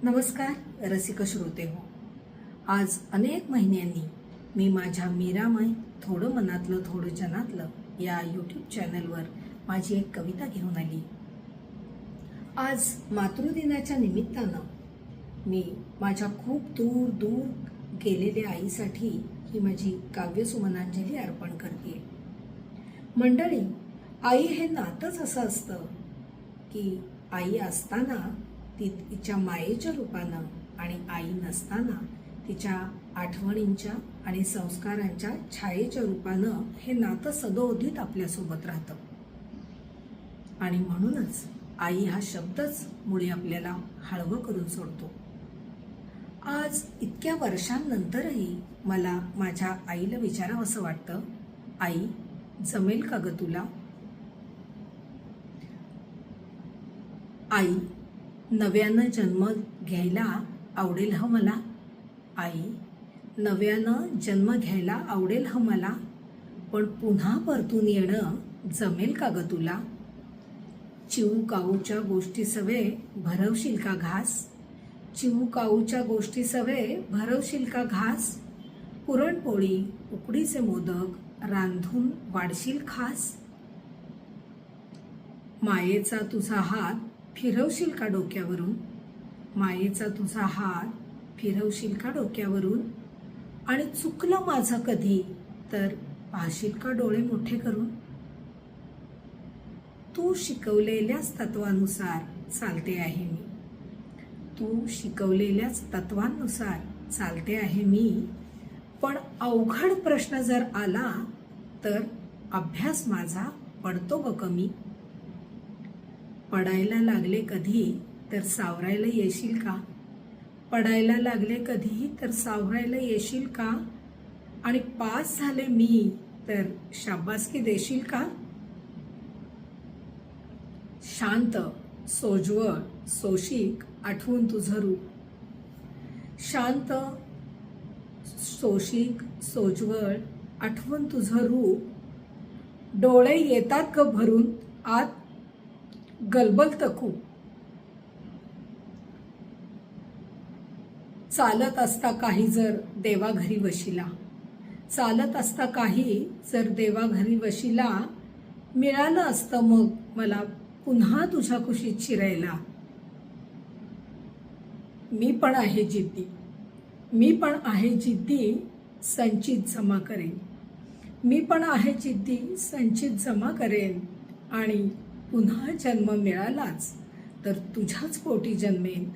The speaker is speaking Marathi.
नमस्कार रसिक श्रोते हो. आज अनेक महिन्यांनी मी माझ्या मीरामय थोडं मनातलं थोडं जनातलं या यूट्यूब चॅनलवर माझी एक कविता घेऊन आली. आज मातृदिनाच्या निमित्तानं मी माझ्या खूप दूर दूर गेलेल्या आईसाठी ही माझी काव्यसुमनांजली अर्पण करते. मंडळी, आई हे नातंच असं असतं की आई असताना ती तिच्या मायेच्या रूपानं आणि आई नसताना तिच्या आठवणींच्या आणि संस्कारांच्या छायेच्या रूपानं हे नातं सदोदित आपल्यासोबत राहतं. आणि म्हणूनच आई हा शब्दच मुळी आपल्याला हळवं करून सोडतो. आज इतक्या वर्षांनंतरही मला माझ्या आईला विचारावं असं वाटतं, आई जमेल का ग तुला? आई नव्यानं जन्म घ्यायला आवडेल ह मला. आई नव्यानं जन्म घ्यायला आवडेल ह मला, पण पुन्हा परतून येणं जमेल का ग तुला? चिऊ काऊच्या गोष्टी सवे भरवशील का घास? चिऊ काऊच्या गोष्टी सवे भरवशील का घास? पुरणपोळी उकडीचे मोदक रांधून वाढशील खास? मायेचा तुझा हात फिरवशील का डोक्यावरून? मायेचा तुझा हात फिरवशील का डोक्यावरून? आणि चुकलं माझं कधी तर पाहशील का डोळे मोठे करून? तू शिकवलेल्याच तत्वानुसार चालते आहे मी. तू शिकवलेल्याच तत्वांनुसार चालते आहे मी, पण अवघड प्रश्न जर आला तर अभ्यास माझा पडतो ग कमी. पडायला लागले कधी तर सावरायला येशील का? पडायला लागले कधी तर सावरायला येशील का? आणि पास झाले मी तर शाबासकी देशील का? शांत सोज्वळ सोशिक आठवून तुझं रूप. शांत सोशिक सोज्वळ आठवून तुझं रूप. डोळे येतात ग भरून आत गलबलत खूप. चालत असता काही जर देवाघरी वशिला. चालत असता काही जर देवाघरी वशिला, मिळालं असतं मग मला पुन्हा तुझ्या कुशीत शिरायला. मी पण आहे जिद्दी. मी पण आहे जिद्दी, संचित जमा करेन. मी पण आहे जिद्दी, संचित जमा करेन. आणि पुन्हा जन्म मिळालाच तर तुझ्याच पोटी जन्मेन.